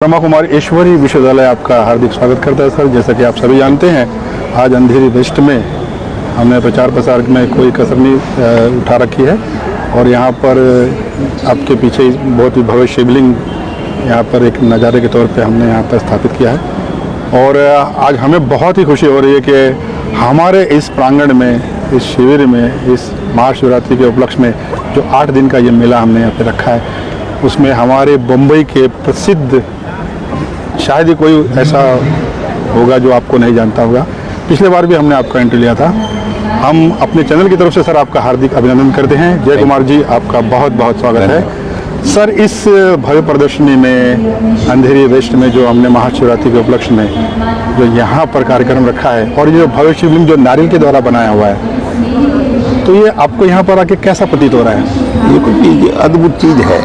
ब्रह्मा कुमारी ईश्वरी विश्वविद्यालय आपका हार्दिक स्वागत करता है सर। जैसा कि आप सभी जानते हैं, आज अंधेरी वेस्ट में हमने प्रचार प्रसार में कोई कसर नहीं उठा रखी है और यहाँ पर आपके पीछे बहुत ही भव्य शिवलिंग यहाँ पर एक नज़ारे के तौर पे हमने यहाँ पर स्थापित किया है। और आज हमें बहुत ही खुशी हो रही है कि हमारे इस प्रांगण में, इस शिविर में, इस महाशिवरात्रि के उपलक्ष्य में जो 8 दिन का ये मेला हमने यहाँ पे रखा है, उसमें हमारे बम्बई के प्रसिद्ध, शायद ही कोई ऐसा होगा जो आपको नहीं जानता होगा, पिछले बार भी हमने आपका इंटरव्यू लिया था। हम अपने चैनल की तरफ से सर आपका हार्दिक अभिनंदन करते हैं। जय कुमार जी, आपका बहुत बहुत स्वागत है सर। इस भव्य प्रदर्शनी में अंधेरी वेस्ट में जो हमने महाशिवरात्रि के उपलक्ष्य में जो यहाँ पर कार्यक्रम रखा है और ये भव्य शिवलिंग जो नारियल के द्वारा बनाया हुआ है, तो ये आपको यहाँ पर आके कैसा प्रतीत हो रहा है? ये कोई अद्भुत चीज़ है।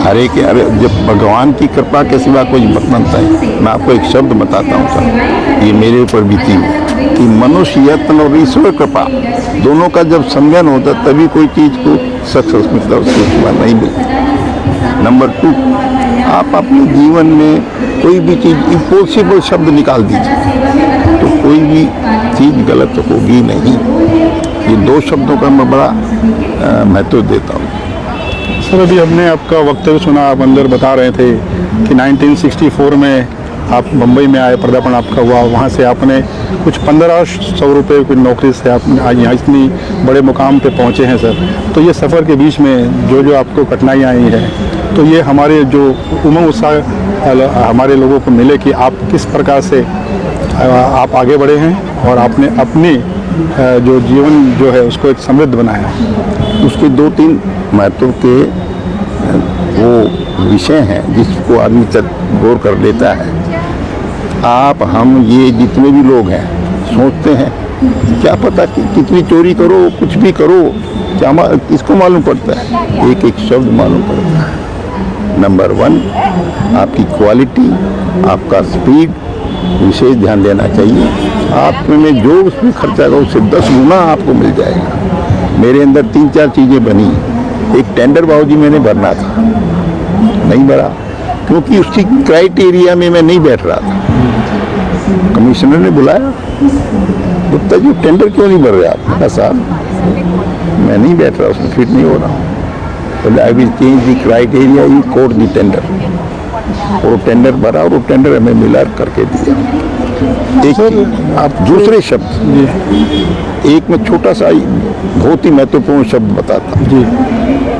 अरे जब भगवान की कृपा के सिवा कोई मत बनता है। मैं आपको एक शब्द बताता हूँ सर, ये मेरे ऊपर बीती है कि मनुष्य यत्न और ईश्वर कृपा दोनों का जब संगम होता तभी कोई चीज़ को सक्सेस मिलता है, उसके सिवा नहीं मिलता। नंबर 2, आप अपने जीवन में कोई भी चीज़ इम्पॉसिबल शब्द निकाल दीजिए तो कोई भी चीज़ गलत होगी नहीं। ये 2 शब्दों का मैं बड़ा महत्व देता हूँ सर। अभी हमने आपका वक्तव्य सुना, आप अंदर बता रहे थे कि 1964 में आप मुंबई में आए, पदार्पण आपका हुआ, वहाँ से आपने कुछ 1500 रुपये की नौकरी से आप आज यहाँ इतनी बड़े मुकाम पे पहुँचे हैं सर। तो ये सफ़र के बीच में जो आपको कठिनाइयाँ आई हैं, तो ये हमारे जो उमंग उत्साह हमारे लोगों को मिले कि आप किस प्रकार से आप आगे बढ़े हैं और आपने अपनी जो जीवन जो है उसको एक समृद्ध बनाया। उसके 2-3 महत्व के वो विषय हैं जिसको आदमी गौर कर लेता है। आप हम ये जितने भी लोग हैं सोचते हैं क्या पता कि कितनी चोरी करो, कुछ भी करो, क्या किसको मालूम पड़ता है? एक एक शब्द मालूम पड़ता है। नंबर 1, आपकी क्वालिटी, आपका स्पीड विशेष ध्यान देना चाहिए। आप में जो उसमें खर्चा करो उससे 10 गुना आपको मिल जाएगा। मेरे अंदर 3-4 चीज़ें बनी। एक टेंडर बाबूजी मैंने भरना था, नहीं भरा क्योंकि उसकी क्राइटेरिया में मैं नहीं बैठ रहा था। कमिश्नर ने बुलाया, गुप्ता जी टेंडर क्यों नहीं भर रहे आप? साहब मैं नहीं बैठ रहा, उसमें फिट नहीं हो रहा हूँ। बोले I will change the criteria, you quote the tender. वो टेंडर भरा और वो टेंडर हमें मिला करके दिया। एक आप दूसरे शब्द, एक में छोटा सा बहुत ही महत्वपूर्ण शब्द बताता जी।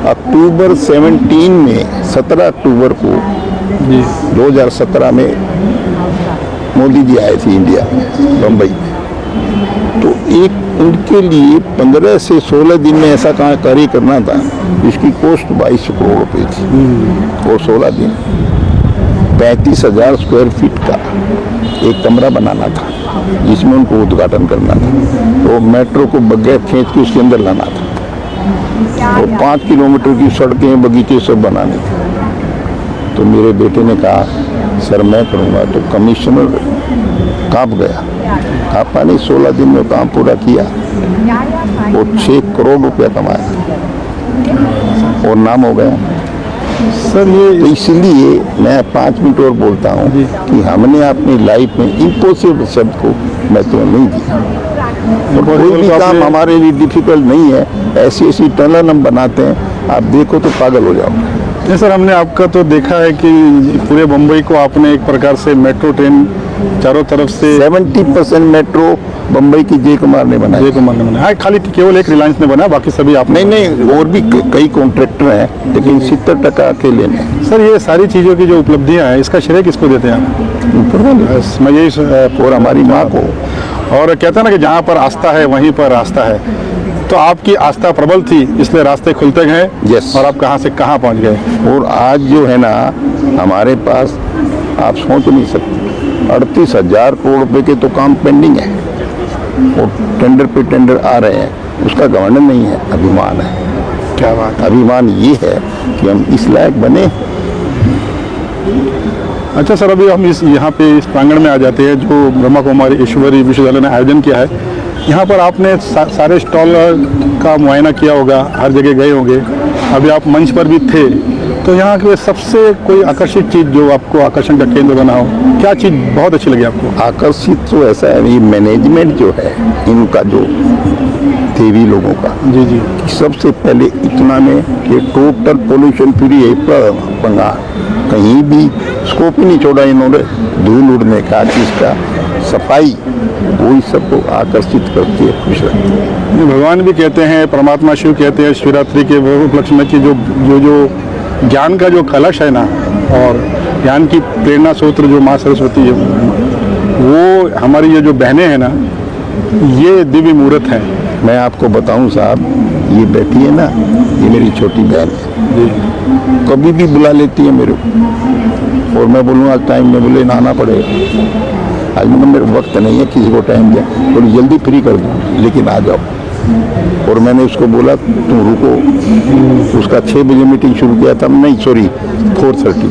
अक्टूबर 17 अक्टूबर को जी 2017 में मोदी जी आए थे इंडिया बम्बई में, तो एक उनके लिए 15 से 16 दिन में ऐसा कार्य करना था जिसकी कॉस्ट 22 करोड़ रुपये थी। और 16 दिन 35,000 स्क्वायर फीट का एक कमरा बनाना था जिसमें उनको उद्घाटन करना था। तो मेट्रो को बगैर खींच के उसके अंदर लाना था और 5 किलोमीटर की सड़कें, बगीचे सब बनाने थे। तो मेरे बेटे ने कहा सर मैं करूँगा। तो कमिश्नर काँप गया, काँपा नहीं, 16 दिन में काम पूरा किया और 6 करोड़ रुपया कमाया और नाम हो गया सर। ये तो इसलिए मैं 5 मिनट और बोलता हूँ कि हमने अपनी लाइफ में इम्पॉसिबल शब्द को महत्व नहीं दिया। तो कोई भी काम हमारे लिए डिफिकल्ट नहीं है। ऐसी टनल हम बनाते हैं, आप देखो तो पागल हो जाओगे। नहीं सर, हमने आपका तो देखा है कि पूरे मुंबई को आपने एक प्रकार से मेट्रो ट्रेन चारों तरफ से 70% मेट्रो बम्बई की जय कुमार ने बनाया। जय कुमार ने बनाया। हाँ, खाली केवल एक रिलायंस ने बनाया, बाकी सभी आप नहीं, और भी कई कॉन्ट्रैक्टर हैं, लेकिन 70% अकेले ने। सर ये सारी चीज़ों की जो उपलब्धियाँ हैं, इसका श्रेय किसको देते हैं आप? मैं यही और हमारी माँ को। और कहते हैं ना कि जहाँ पर आस्था है वहीं पर रास्ता है। तो आपकी आस्था प्रबल थी, इसलिए रास्ते खुलते गए। यस। और आप कहाँ से कहाँ पहुँच गए। और आज जो है ना हमारे पास, आप सोच नहीं सकते, 38,000 करोड़ रुपए के तो काम पेंडिंग है और टेंडर पे टेंडर आ रहे हैं। उसका गवर्नर नहीं है, अभिमान है। क्या बात है। अभिमान ये है कि हम इस लायक बने। अच्छा सर, अभी हम यहाँ पे इस प्रांगण में आ जाते हैं जो ब्रह्मा कुमारी ईश्वरी विश्वविद्यालय ने आयोजन किया है। यहाँ पर आपने सारे स्टॉल का मुआयना किया होगा, हर जगह गए होंगे, अभी आप मंच पर भी थे, तो तो यहाँ के सबसे कोई आकर्षित चीज़ जो आपको आकर्षण का केंद्र बना हो, क्या चीज़ बहुत अच्छी लगी आपको? आकर्षित तो ऐसा है, ये मैनेजमेंट जो है इनका, जो देवी लोगों का, जी जी। सबसे पहले इतना में कि टोटल पोल्यूशन फ्री है बंगाल, कहीं भी स्कोप ही नहीं छोड़ा इन्होंने धूल उड़ने का, किसका सफाई, वही सबको आकर्षित करती है, खुश रखती है। भगवान भी कहते हैं, परमात्मा शिव कहते हैं शिवरात्रि के उपलक्ष्य में कि जो ज्ञान का जो कलश है ना, और ज्ञान की प्रेरणा सूत्र जो माँ सरस्वती है, वो हमारी ये जो बहनें हैं ना, ये दिव्य मूर्त है। मैं आपको बताऊं साहब, ये बैठी है ना, ये मेरी छोटी बहन है, कभी भी बुला लेती है मेरे को, और मैं बोलूँ आज टाइम में, बोले नहाना पड़ेगा, आज मेरे वक्त नहीं है, किसी को टाइम दिया, थोड़ी जल्दी फ्री कर दूँ, लेकिन आ जाओ। और मैंने उसको बोला तुम रुको, उसका 6 बजे मीटिंग शुरू किया था, नहीं सॉरी 4:30,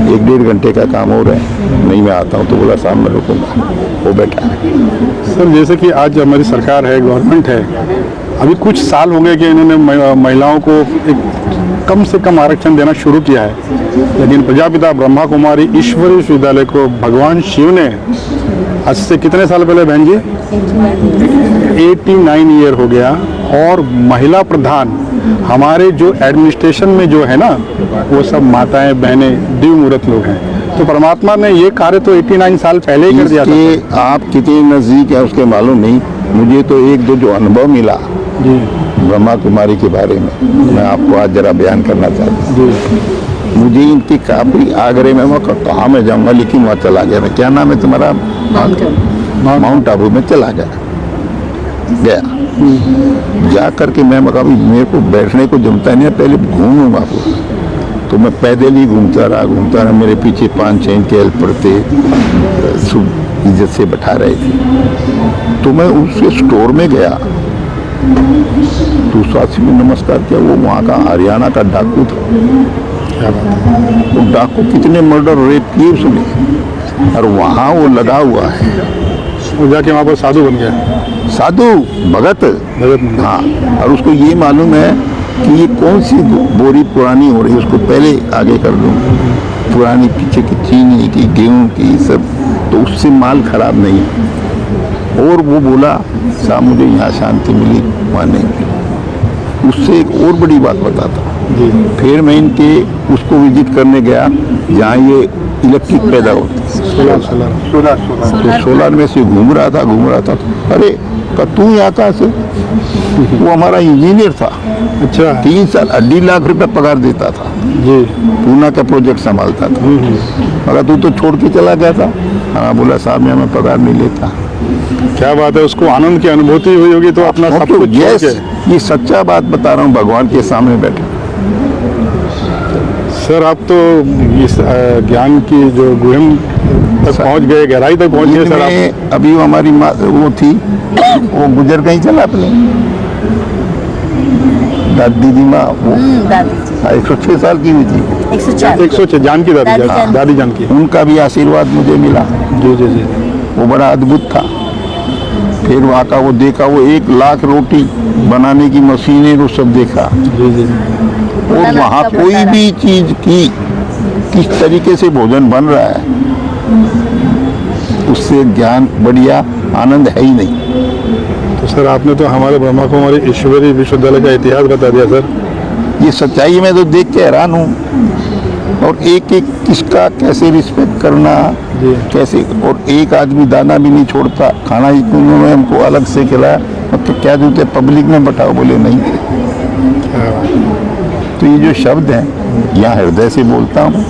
1-1.5 घंटे का काम हो रहा है, नहीं मैं आता हूँ, तो बोला साहब मैं रुकूंगा, वो बैठा है। सर जैसे कि आज हमारी सरकार है, गवर्नमेंट है, अभी कुछ साल हो गए कि इन्होंने महिलाओं को एक कम से कम आरक्षण देना शुरू किया है, लेकिन प्रजापिता ब्रह्मा कुमारी ईश्वरी विश्वविद्यालय को भगवान शिव ने आज से कितने साल पहले बहन जी 89 ईयर हो गया, और महिला प्रधान हमारे जो एडमिनिस्ट्रेशन में जो है ना, वो सब माताएं बहनें दिव्य मूर्त लोग हैं। तो परमात्मा ने ये कार्य तो 89 साल पहले ही कर दिया था। आप कितने नज़दीक है उसके मालूम नहीं, मुझे तो एक दो जो अनुभव मिला जी ब्रह्मा कुमारी के बारे में, मैं आपको आज जरा बयान करना चाहता हूँ। मुझे इनकी काफी आगरे में, मैं कहाँ मैं जाऊँगा, लेकिन वहाँ चला गया मैं, क्या नाम है तुम्हारा? माउंट आबू में चला गया जा करके मैं कभी मेरे को बैठने को जमता नहीं है, पहले घूमूंगा पूरा, तो मैं पैदल ही घूमता रहा, मेरे पीछे 5-6 इनके हेल्पर थे, इज्जत से बैठा रहे थे। तो मैं उसके स्टोर में गया, तो साथी में नमस्कार किया, वो वहाँ का हरियाणा का डाकू था। तो डाकू कितने मर्डर रेप किए उसने, और वहाँ वो लगा हुआ है, वो जाके वहाँ पर साधु बन गया, साधु भगत। भगत। हाँ, और उसको ये मालूम है कि ये कौन सी बोरी पुरानी हो रही है, उसको पहले आगे कर दूँ, पुरानी पीछे की चीनी की, गेहूँ की, सब, तो उससे माल खराब नहीं। और वो बोला साहब मुझे यहाँ शांति मिली, वहाँ नहीं मिली। उससे एक और बड़ी बात बताता हूँ, फिर मैं इनके उसको विजिट करने गया जहाँ ये इलेक्ट्रिक पैदा होती है, तो सोलर में से घूम रहा था, अरे तू यहाँ कहाँ से? वो हमारा इंजीनियर था, अच्छा 3 साल 2.5 लाख रुपए पगार देता था जी, पूना का प्रोजेक्ट संभालता था, मगर तू तो छोड़ के चला गया था। हाँ, बोला साहब मैं पगार नहीं लेता। क्या बात है, उसको आनंद की अनुभूति हुई होगी, तो अपना सब कुछ छोड़ यस, के। ये सच्चा बात बता रहा हूँ, भगवान के सामने बैठे। सर आप तो इस ज्ञान की जो गुहम तक पहुंच गए, गहराई तक पहुंच गए सर आप। अभी वो हमारी माँ वो थी, वो गुजर गई, चला अपने दादी माँ, वो 106 साल की हुई थी, 106 जान की दादी जान की, उनका भी आशीर्वाद मुझे मिला। जी जी जी, वो बड़ा अद्भुत था। फिर वहाँ का वो देखा, वो 1 लाख रोटी बनाने की मशीनें, वो सब देखा। जी जी, और वहाँ कोई भी चीज की किस तरीके से भोजन बन रहा है, उससे ज्ञान बढ़िया आनंद है ही नहीं। तो सर आपने तो हमारे ब्रह्मा कुमारी ईश्वरी विश्वविद्यालय का इतिहास बता दिया सर। ये सच्चाई में तो देख के हैरान हूँ, और एक एक किसका कैसे रिस्पेक्ट करना, कैसे, और एक आदमी दाना भी नहीं छोड़ता, खाना ही उन्होंने हमको अलग से खिलाया, तो क्या जूते पब्लिक में बैठाओ, बोले नहीं। तो ये जो शब्द हैं, यहाँ हृदय से बोलता हूँ,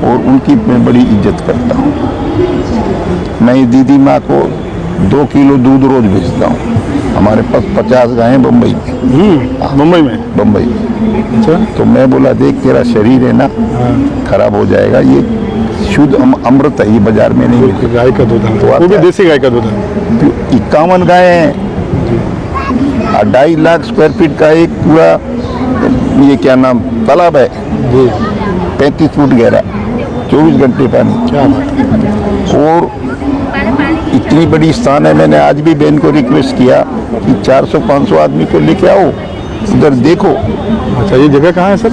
और उनकी मैं बड़ी इज्जत करता हूँ। मैं दीदी माँ को 2 किलो दूध रोज भेजता हूँ। हमारे पास 50 गायें बम्बई में। बम्बई में। अच्छा, तो मैं बोला देख तेरा शरीर है ना खराब हो जाएगा, ये शुद्ध अमृत है, ये बाजार में नहीं मिलता। गाय का दूध है, तो वो भी देसी गाय का दूध है। 51 गायें हैं, 2.5 लाख स्क्वायर फीट का एक पूरा ये क्या नाम तालाब है, 35 फुट गहरा, 24 घंटे पानी। क्या बात है। और इतनी बड़ी स्थान है, मैंने आज भी बहन को रिक्वेस्ट किया कि 400-500 आदमी को लेके आओ, उधर देखो। अच्छा, ये जगह कहाँ है सर?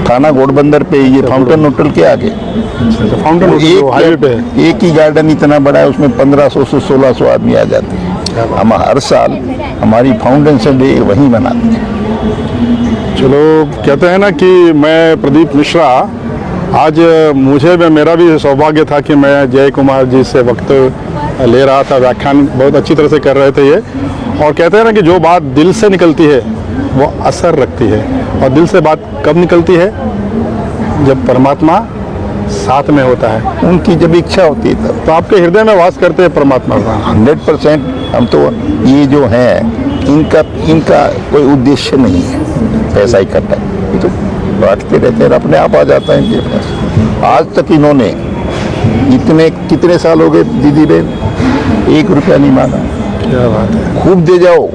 थाना घोड़बंदर पे, ये फाउंटेन होटल के आगे फाउंटेन हाईवे पे है। एक ही गार्डन इतना बड़ा है, उसमें 1500 से 1600 आदमी आ जाते हैं। हम हर साल हमारी फाउंडेशन डे वहीं मनाते हैं। चलो, कहते हैं ना कि मैं प्रदीप मिश्रा, आज मेरा भी सौभाग्य था कि मैं जय कुमार जी से वक्त ले रहा था, व्याख्यान बहुत अच्छी तरह से कर रहे थे ये। और कहते हैं ना कि जो बात दिल से निकलती है वो असर रखती है, और दिल से बात कब निकलती है? जब परमात्मा साथ में होता है, उनकी जब इच्छा होती है तब। तो आपके हृदय में वास करते हैं परमात्मा का। 100% हम तो, ये जो हैं इनका कोई उद्देश्य नहीं है पैसा इकट्ठा, ये तो बांटते रहते हैं, अपने आप आ जाता है इनके पास। आज तक इन्होंने कितने साल हो गए दीदी बहन, 1 रुपया नहीं मांगा। क्या बात है, खूब दे जाओ,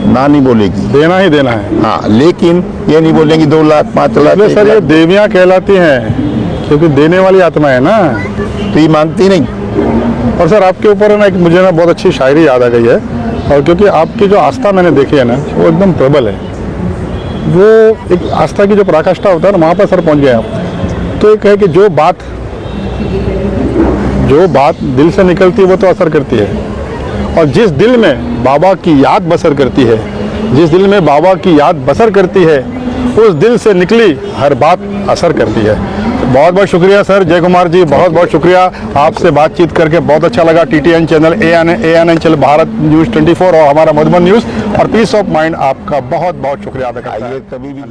ना नहीं बोलेगी, देना ही देना है। हाँ, लेकिन ये नहीं बोलेंगी 2 लाख 5 लाख। अरे सर, ये देवियाँ कहलाती हैं क्योंकि देने वाली आत्मा है ना, तो ये मानती नहीं। और सर आपके ऊपर ना एक मुझे ना बहुत अच्छी शायरी याद आ गई है, और क्योंकि आपकी जो आस्था मैंने देखी है ना, वो एकदम प्रबल है। वो एक आस्था की जो पराकाष्ठा होता है ना, वहाँ पर सर पहुँच गए आप। तो एक है कि जो बात दिल से निकलती है वो तो असर करती है, और जिस दिल में बाबा की याद बसर करती है, जिस दिल में बाबा की याद बसर करती है, उस दिल से निकली हर बात असर करती है। बहुत बहुत शुक्रिया सर जय कुमार जी, बहुत बहुत शुक्रिया, आपसे बातचीत करके बहुत अच्छा लगा। TTN channel, ANN channel, Bharat news 24 और हमारा मधुबन न्यूज़ और पीस ऑफ माइंड, आपका बहुत बहुत शुक्रिया अदा करता है। कभी भी